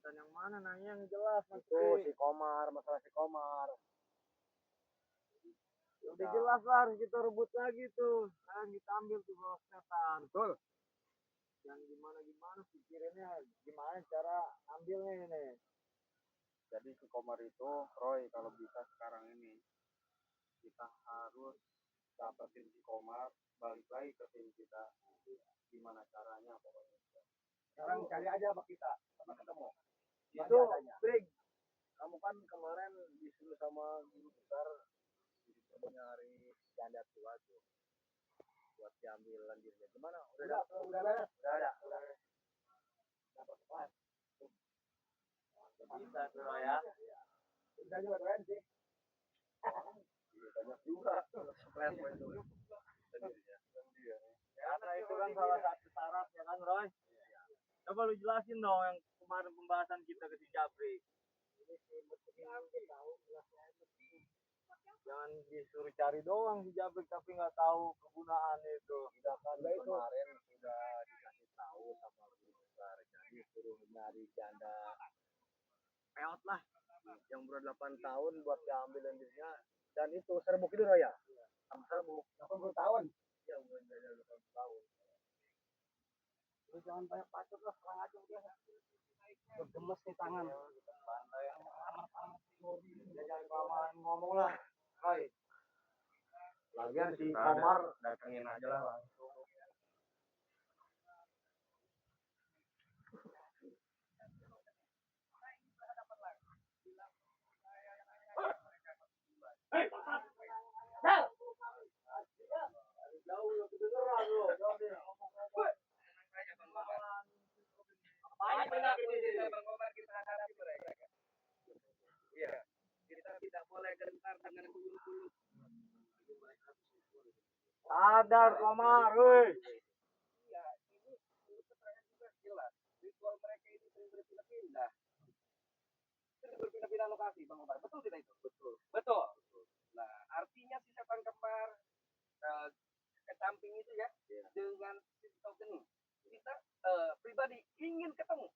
Rebutan yang mana? Nanya yang jelas. Itu si Komar, masalah si Komar. Udah jelas lah, harus kita rebut lagi tuh. Sekarang kita ambil tuh bawa setan. Betul. Yang gimana pikirannya, gimana cara ambilnya ini. Jadi si Komar itu, Roy, kalau bisa sekarang ini kita harus dapetin si Komar, balik lagi ke tim kita. Gimana caranya pokoknya. Sekarang cari aja sama kita, sama ketemu. Itu, Brig, kamu kan kemarin disuruh sama guru besar nyari janda tua tuh buat diambil lanjutnya. Gimana? Udah beres? Udah ada. Dapat kelas. Bisa tuh ya. Udah juga keren sih. Banyak juga. Keren itu. Karena itu kan salah satu syarat ya kan, Roy? Coba lu jelasin dong yang kemarin pembahasan kita ke si Jabri. Ini sih ambil tahu jelasnya. Jangan disuruh cari doang si Jabrik tapi nggak tahu kegunaan itu. Udah kan kemarin sudah dikasih tahu sama guru besar, jadi suruh nyari janda Peot lah. yang umur 8 tahun buat diambil lanjutnya. Dan itu serbuk itu Roy ya? Serbuk 80 tahun. Ya umur 8 tahun. Lu jangan banyak pacot lah, serang aja udah. Bergemes nih tangan. Bantai yang jangan kelamaan ngomong lah. Roy. Lagian si Komar datengin aja lah langsung. Jauh lo kedengeran lo, jauh deh. Apa benar ini Bang Komar kita hadapi mereka. Iya. Kita tidak boleh gentar dengan bulu-bulu. Sadar Komar, woi. Iya, ini keterangan juga jelas. Ritual mereka ini sering berpindah-pindah. Sering berpindah-pindah lokasi, Bang Komar. Betul tidak itu? Betul. Betul. Nah, artinya si setan kembar ke samping itu ya, dengan si token kita pribadi ingin ketemu.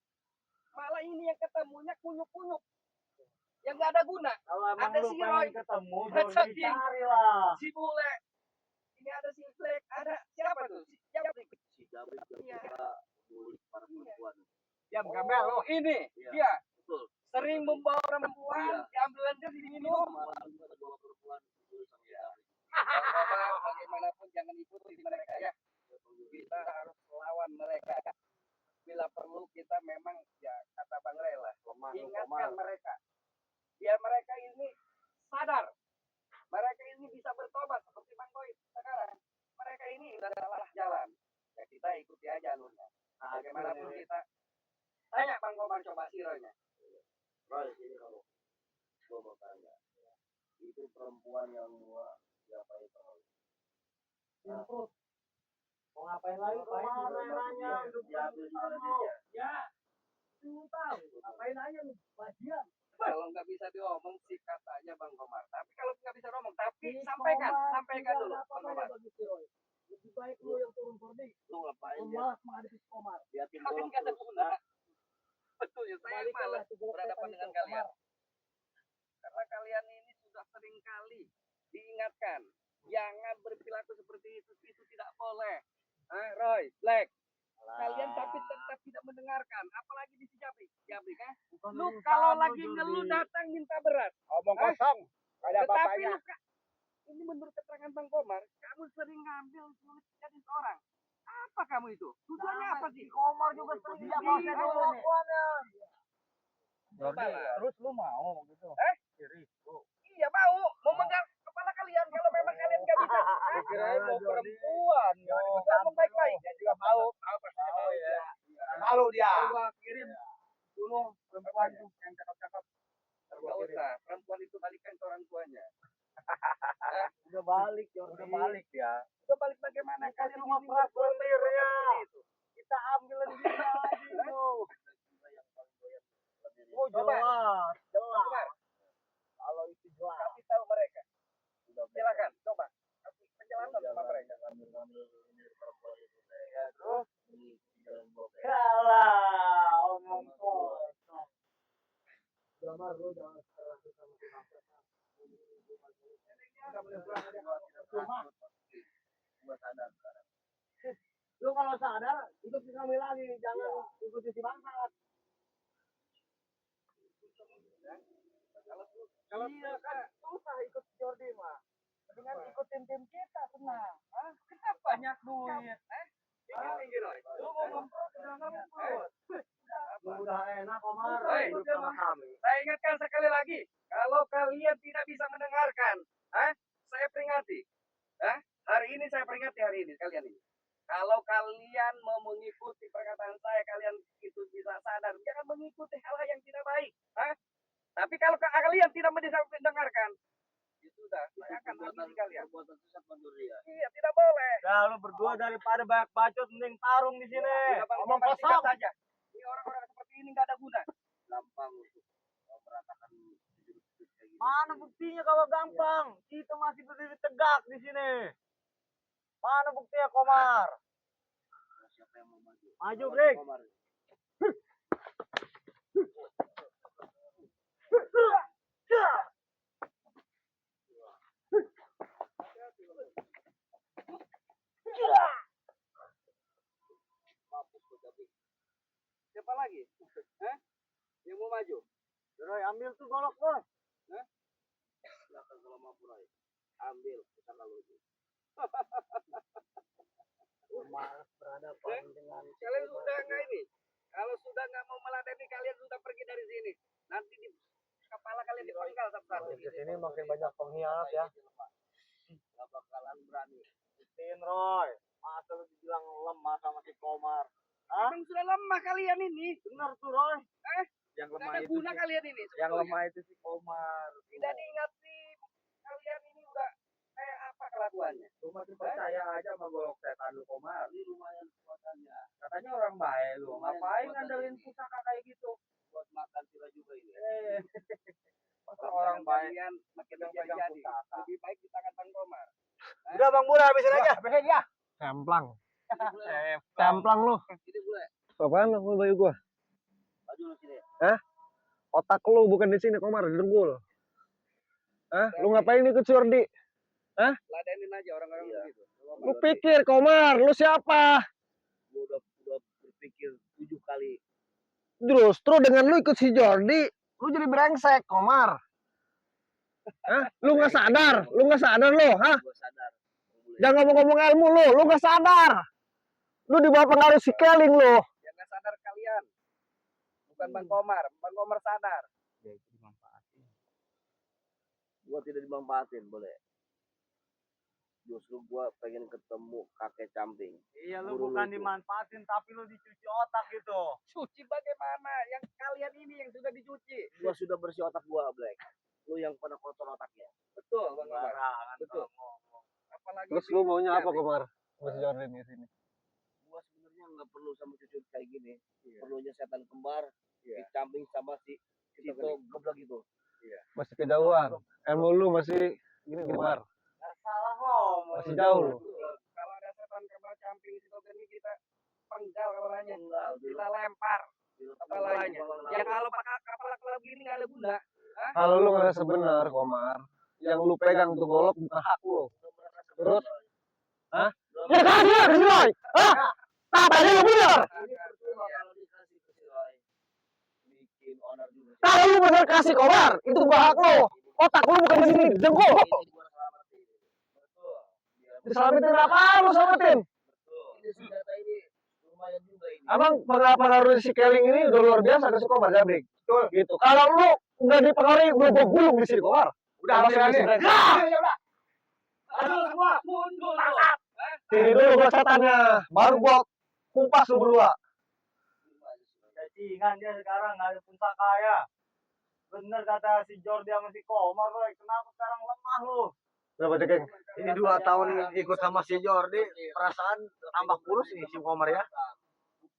Malah ini yang ketemunya kunyuk-kunyuk. Yang nggak ada guna. Kalau ada si Roy ketemu, cari lah. Si Bule. Ini ada si Black, ada siapa tuh? Si Jabrik. Si Jabrik yang bulik para perempuan. Diam Gambel, oh ini dia. Betul. Sering membawa perempuan, diambil lanjut diminum. Membawa perempuan bagaimanapun jangan ikuti mereka ya. Kita harus lawan mereka. Bila perlu kita memang ya kata Bang Rela, ingatkan mereka. Biar mereka ini sadar. Mereka ini bisa bertobat seperti Bang Boy sekarang. Mereka ini sudah salah jalan. Ya kita ikuti aja alurnya. Nah, bagaimanapun kita tanya Bang Komar coba sironya. Roy, ini kamu. Gua mau tanya. Itu perempuan yang dua siapa itu? Terus mau ngapain lagi kemarin nanya diambil dia. Ya, lu tahu ngapain aja lu bagian. Kalau nggak bisa diomong sih katanya Bang Komar. Tapi kalau nggak bisa ngomong, tapi sampaikan dulu Bang Komar. Lebih baik lu yang turun kordi. Lu ngapain ya? Malas menghadapi si Komar. Liatin Kalian nggak ada guna. Betul ya, saya malas berhadapan dengan kalian. Karena kalian ini sudah sering kali diingatkan. Jangan berperilaku seperti itu tidak boleh. Roy, Black. Kalian tapi tetap tidak mendengarkan, apalagi di si Jabrik, kan? Lu kalau lagi ngeluh datang minta berat. Omong kosong. Ada Tetapi bapaknya. ini menurut keterangan Bang Komar, kamu sering ngambil sulit jadi seorang. Apa kamu itu? Tujuannya apa sih? Komar juga sering dia mau kelakuannya. Jordi, Terus lu mau gitu? Kiri. Iya mau memegang kepala kalian kalau memang kalian nggak bisa. Kirain mau perempuan. Ngomong baik-baik. Dia juga mau. Tahu ya. Malu dia. Gua kirim dulu perempuan tuh yang cakep-cakep. Gak usah, perempuan itu balikan ke orang tuanya. Udah balik, Jordi. Udah balik ya. Udah balik bagaimana? Kalian Rumah peras berlir ya. Kita ambil dia lagi tuh. Oh jelas. Kalau itu jelas. Kasih tahu mereka. Silakan, coba. Kasih penjelasan sama mereka. Terus kalah omong kosong. Gua sadar sekarang. Lu kalau sadar, ikut si kami lagi, jangan ikuti si bangsat. Kalau iya kan susah ikut Jordi mah. Dengan ikutin tim kita senang. Hah? Kenapa? Banyak duit. Lu mau ngemprot udah ngemprot. Udah enak Omar, Hei, hidup sama kami. saya ingatkan sekali lagi, kalau kalian tidak bisa mendengarkan, saya peringati. Hari ini saya peringati kalian ini. Kalau kalian mau mengikuti perkataan saya, kalian itu bisa sadar. Jangan mengikuti hal-hal yang tidak baik. Tapi kalau kalian tidak bisa mendengarkan, ya sudah, saya akan habisi kalian. Iya, tidak boleh. Ya lu berdua daripada banyak bacot mending tarung di sini. Udah, Bang, Ngomong Bang, kosong. sikat saja. Ini orang-orang seperti ini nggak ada guna. Gampang untuk meratakan hidup kayak gini. Mana buktinya kalau gampang? Kita masih berdiri tegak di sini. Mana buktinya Komar? Siapa yang mau maju? Maju, Brik. Komar. Siapa lagi? Yang mau maju? Roy, ambil tuh golok, Bos. Silakan kalau mampu Roy. Ambil kita lalu. Malas berhadapan dengan Kalian sudah nggak ini? Kalau sudah nggak mau meladeni, kalian sudah pergi dari sini. Nanti di kepala kalian dipenggal satu-satu. di sini makin banyak pengkhianat ya. Gak bakalan berani. Buktiin, Roy. Masa lu dibilang lemah sama si Komar? Emang sudah lemah kalian ini. Bener tuh, Roy. Yang Nggak ada guna kalian ini. yang sebetulnya. lemah itu si Komar. Tidak diingati kalian ini udah kayak apa kelakuannya. Lu masih percaya aja sama golok setan lu Komar. Ini lumayan kekuatannya. Katanya orang baik lu. Ngapain ngandelin pusaka kayak gitu? Buat makan sila juga ini. Masa orang baik Kalian makin yang menjadi pegang jadi. pusaka. Lebih baik di tangan Bang Komar. Udah Bang Bura, habisin aja. Habisin ya. Templang. Templang lu. Ini bule. Apaan lu baju gua? Maju lu sini. Otak lu bukan di sini, Komar, di dengkul. Lu ngapain ikut Jordi? Ladenin aja orang-orang begitu. Lu pikir, Komar, lu siapa? Gua udah berpikir 7 kali. Justru dengan lu ikut si Jordi, lu jadi brengsek, Komar. Lu nggak sadar lu, Gua sadar. Jangan ngomong-ngomong ilmu lu nggak sadar. Lu di bawah pengaruh si Keling lu. Yang nggak sadar kalian. Bukan Bang Komar. Bang Komar sadar. Ya itu dimanfaatin. Gua tidak dimanfaatin, boleh. Justru gua pengen ketemu kakek camping. Iya, lu bukan dimanfaatin, tapi lu dicuci otak gitu. Cuci bagaimana? Yang kalian ini yang sudah dicuci. Gua sudah bersih otak gua, Black. Lu yang pada kotor otaknya. Betul, Bang Komar. Betul. Apalagi Terus lu maunya apa, Komar? Mas Jordi di sini. Gua sebenarnya nggak perlu sama cucu kayak gini. Perlunya setan kembar, si camping sama si Cito geblek gitu. Masih kejauhan. Ilmu lu masih gini, Komar. salah ngomong. Masih jauh lu. Kalau ada setan kembar camping di geni kita penggal kepalanya. Kita lempar kepalanya. Ya kalau pakai kepala begini nggak ada guna. Kalau lu ngerasa benar, Komar, yang lu pegang tuh golok bukan hak lu. Terus? Ya kasih lah, kasih lah. Katanya lu benar. Kalau lu benar kasih Komar, itu bukan hak lu. Otak lu bukan di sini, jengkol. Diselamatin apa lu selamatin? Abang pengaruh si Keling ini udah luar biasa ke si Komar Jabrik. Gitu. Kalau lu udah dipengaruhi, gua gulung di sini Komar. Udah habis ini. Aduh semua mundur. Sini dulu gua setannya, baru gua kumpas lu berdua. Cacingan dia sekarang nggak ada pusaka ya. Bener kata si Jordi sama si Komar, Roy. Kenapa sekarang lemah lu? Kenapa cekeng? Ini 2 tahun ikut sama si Jordi, perasaan tambah kurus nih si Komar ya.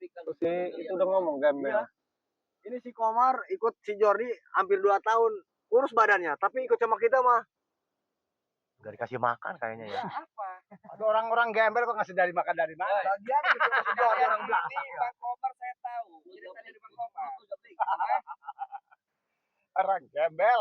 Terus itu udah ngomong gembel. Ini si Komar ikut si Jordi hampir 2 tahun, kurus badannya, tapi ikut sama kita mah udah dikasih makan kayaknya ya. Apa? Ada orang-orang gembel kok ngasih dari makan dari mana? Bagian ikut sama si Jordi orang belakang. Ini Bang Komar saya tahu. Cerita dari Bang Komar. Orang gembel.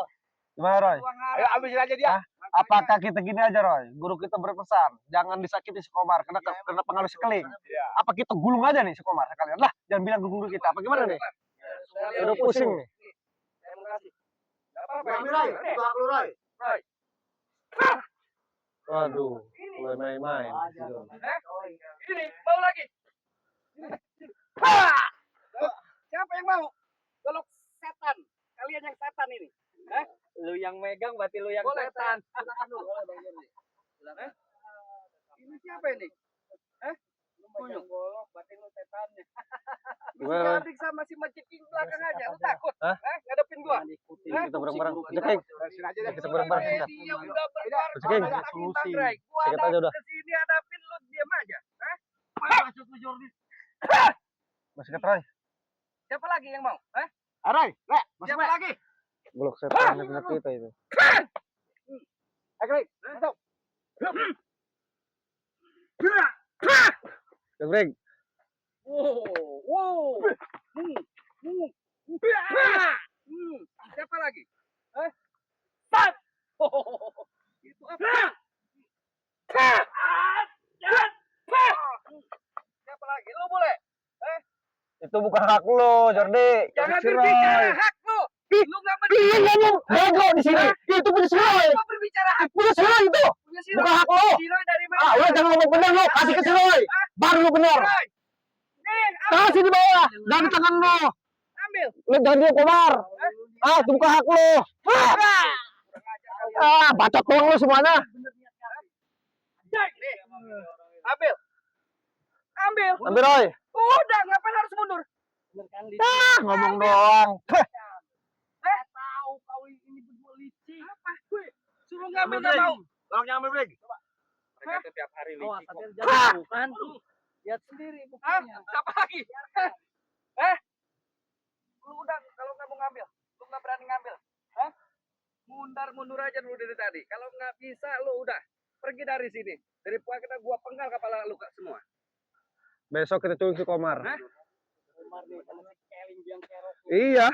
Gimana, Roy? Uang Ayo haram. habisin aja dia. Apakah kita gini aja, Roy? Guru kita berpesan, jangan disakiti si Komar kena pengaruh sekeling. Iya. Apa kita gulung aja nih si Komar sekalian lah? Jangan bilang ke guru kita. Apa gimana nih? Udah pusing nih. Saya mau kasih. Gak apa-apa. Roy, buka lu Roy. Roy. Waduh, mulai main-main. Ini mau lagi. Ha! Siapa yang mau? Kalau setan, kalian yang setan ini. Lu yang megang berarti lu yang Boleh setan. silakan dulu. Boleh Bang Jordi. Silakan. Ini siapa ini? Yang golok berarti lu setannya. Gimana? Adik sama si maciking belakang aja. Lu takut? Hah? Ngadepin gua? Kita bareng-bareng. Ceking. Sini aja deh. Kita bareng-bareng. Eh, dia udah berbar. Ceking. Solusi. Gua Ceking aja udah. kesini hadapin lu diam aja. Masuk lu Jordi. Masih ke Roy. Siapa lagi yang mau? Roy, Le, masuk Siapa Le. lagi? Blok setan punya kita itu. Ayo, masuk. Gebrek. Wow. Siapa lagi? Itu apa? Siapa lagi? Lu boleh. Itu bukan hak lo, Jordi. Jangan Si berbicara Roy. hak lu. Lu nggak Iya berbicara. ngomong bego di sini. Itu punya si Roy. Apa berbicara hak? Punya si Roy itu. Punya si Bukan Roy. hak lo. Si Roy dari mana? Ah, udah jangan ngomong bener lo. Kasih ke si Roy. Baru lo bener. Roy. Nih, Kasih di bawah. Dan di tangan lo. ambil. Lo jangan dia Komar. Ah, itu bukan hak lo. Ah, bacot doang lo semuanya. Nih. Ambil. Ambil. Ambil Roy. Udah, ngapain harus mundur? Ah, ngomong doang. Tahu kau ini berdua licik. Apa? Suruh ngambil nggak mau. Tolong yang ambil break. Mereka tuh tiap hari licik kok. Bukan. Lihat sendiri buktinya. Siapa lagi? Lu udah kalau nggak mau ngambil, lu nggak berani ngambil. Mundur aja dulu dari tadi. Kalau nggak bisa, lu udah pergi dari sini. Dari kita gua penggal kepala lu semua. Besok kita culik si Komar. Komar nih sama si Keling biang kerok. Iya.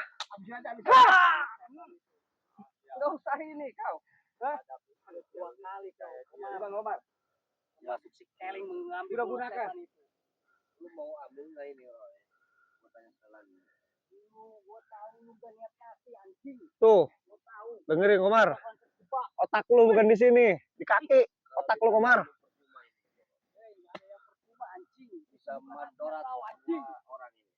Nggak usah ini kau. Dua kali kau. Bang Omar. Masuk si Keling mengambil. Sudah gunakan. Lu mau ambil nggak ini Roy? Gua tanya sekali lagi. Gua tahu lu gak niat kasih anjing. Tuh. Dengerin Komar. Otak lu bukan di sini, di kaki. Otak lu Komar. Bisa madorat anjing orang ini.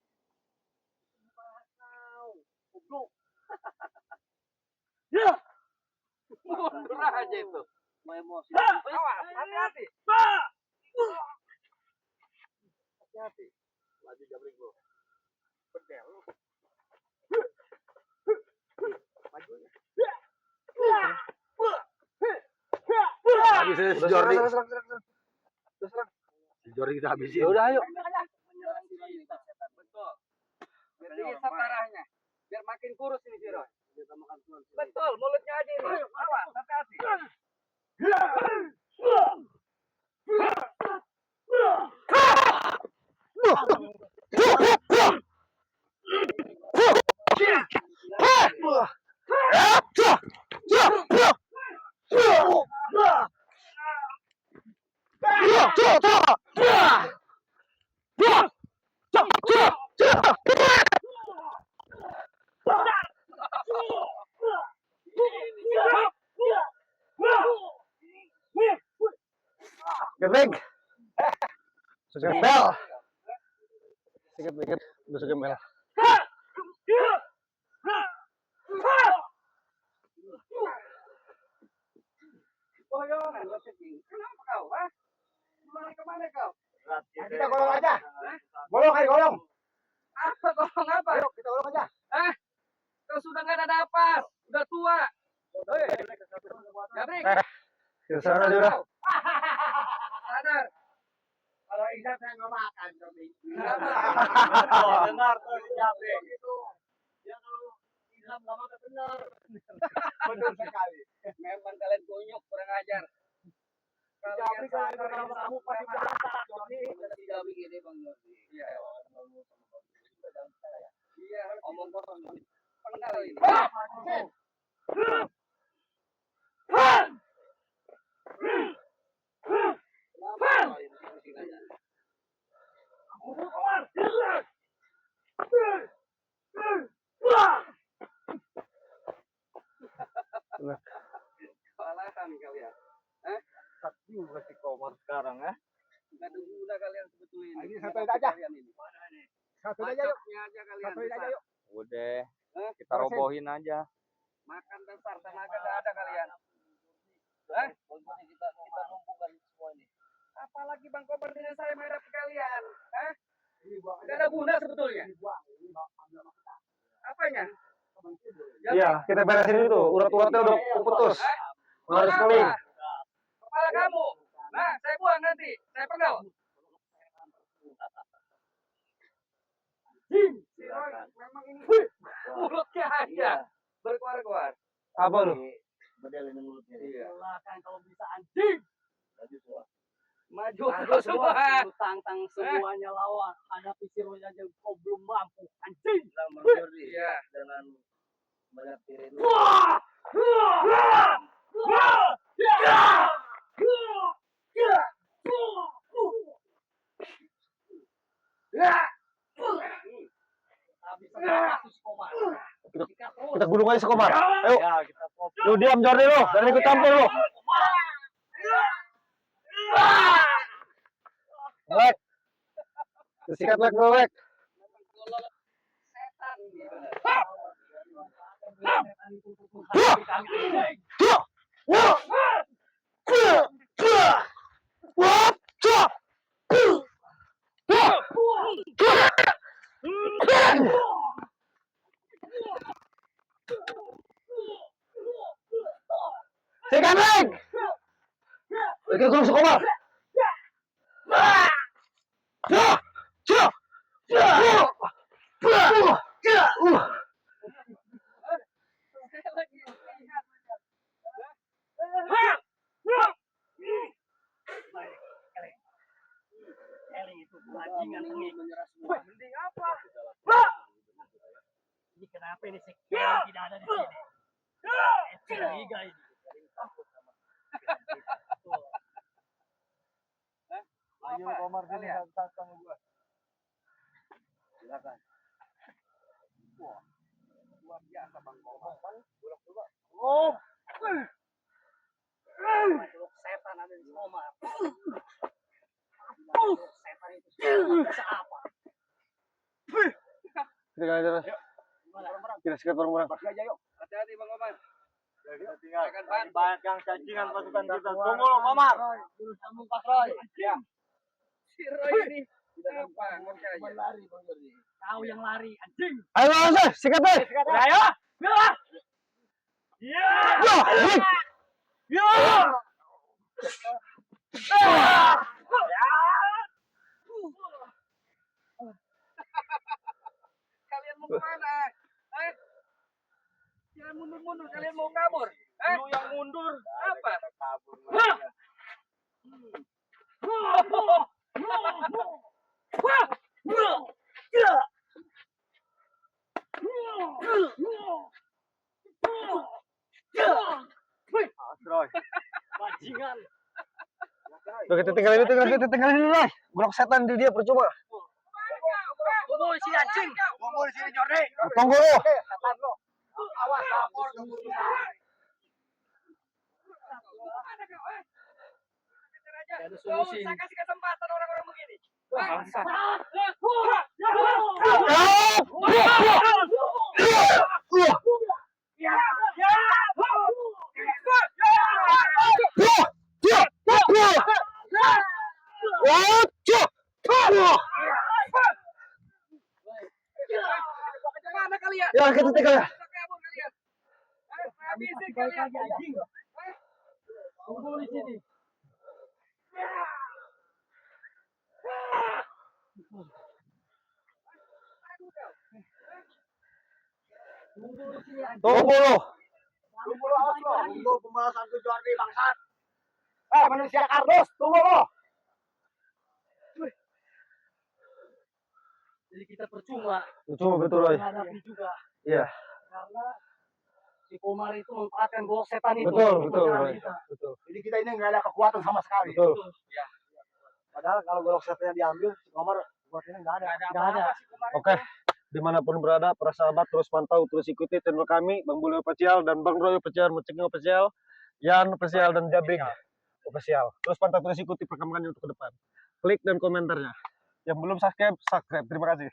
Mundur aja itu. Mau emosi. Awas, hati-hati. Hati-hati. Lagi jabrik lu. Bedel lu. Habis si Jordi. Si Jordi kita habisin. Ya udah ayo. Menyerang si Roy ini setan. Betul. Biar bisa parahnya. Biar makin kurus ini si Roy. Betul, mulutnya aja ini. Awas, hati-hati. Gebrek. Segembel. Dikit-dikit udah segembel. Kenapa kau? Kemana kau? Kita golong aja. Golong ayo golong. Apa golong apa? Ayo kita golong aja. Kau sudah nggak ada napas, udah tua. Jabrik, Kita sana aja udah. sadar. Kalau Isan saya nggak makan. Dengar tuh jabrik. Ya kalau Ilham nggak makan benar. Betul sekali. Memang kalian bonyok, kurang ajar. Jabrik kalau kamu pasti berantak. Jabrik ini Bang Jordi. Iya. Iya, Omong kosong. Penggal ini. Kewalahan kalian. Tak juga si Komar sekarang ya. Nggak ada guna kalian sebetulnya ini. Ini satuin aja. Kalian ini. Satuin aja yuk. Bacotnya aja kalian. Satuin aja besar. yuk. Udah, Hah? kita robohin aja. Makan besar tenaga nggak ada kalian. Hah? Kita lumpuhkan semua ini. Apalagi Bang Komar dengan saya menghadapi kalian. Hah? Nggak ada guna sebetulnya. Apanya? Iya, kita beresin itu. Urat-uratnya udah putus. Harus keling. Kepala kamu. Nah, saya buang nanti. Saya penggal. Si Roy, memang ini mulutnya aja berkuar-kuar. Apa lu? Iya. Kalau bisa anjing. Maju semua. Tantang semuanya lawan. Hadapi si Roy aja kau belum mampu. Anjing. Iya. Dengan banyak piring. Kita gulung aja si Komar. Ayo. Ya, kita fokus. Lu diam Jordi lu. Jangan ikut campur lu. Lek. Sikat lek dulu lek. Setan ini. Sikat lek. Kita gulung si Komar. Saya lagi lihat. Eling itu bajingan menyerah semua. Mending apa? Ini kenapa ini sekian tidak ada di sini? Curiga ini. Ayo Komar sini sama gua. Silakan. Wah, luar biasa Bang Komar. Bulak coba. Oh. Setan ada di Komar. Setan itu bisa apa? Kita aja. Kita sikat bareng-bareng. Hati-hati Bang Komar. Kita tinggal. Akan bantu. Banyak yang cacingan pasukan kita. Tunggu Komar. Terus sambung Pak Roy. Si Roy ini apa? Ngerti aja. Kau yang lari, anjing. Ayo langsung, sikat deh. Ayo. Kalian mau kemana? Jangan mundur-mundur. Kalian mau kabur? Lu yang mundur. Apa? Kabur. Asroy. Bajingan. Tuh, kita tinggalin dulu lah. Gulung setan di dia percuma. Tunggu si anjing. Tunggu di sini Jordi. Tunggu lu. Awas, lapor. Ada solusi. Saya kasih kesempatan orang-orang begini. Bangsat. Mana kalian? Ya, kita tinggal ya. Kabur kalian. Habisin kalian. Tunggu di sini. Tunggu lu. Tunggu lu, awas lu. Tunggu pembahasan ke Jordi bangsat. Manusia kardus, tunggu lu. Jadi kita percuma Percuma betul, Roy. menghadapi juga. Iya. karena si Komar itu memanfaatkan gol setan itu. Betul, betul, Menyerang Roy. kita. Betul. Jadi kita ini nggak ada kekuatan sama sekali. Betul. Padahal kalau golok setannya diambil, si Komar kekuatannya nggak ada. Nggak ada. Oke, dimanapun berada, para sahabat terus pantau, terus ikuti channel kami, Bang Bule Official dan Bang Roy Official, Mecengi Official, Yan Official dan Jabing Official. Terus pantau, terus ikuti perkembangannya untuk ke depan. Klik dan komentarnya. Yang belum subscribe, subscribe. Terima kasih.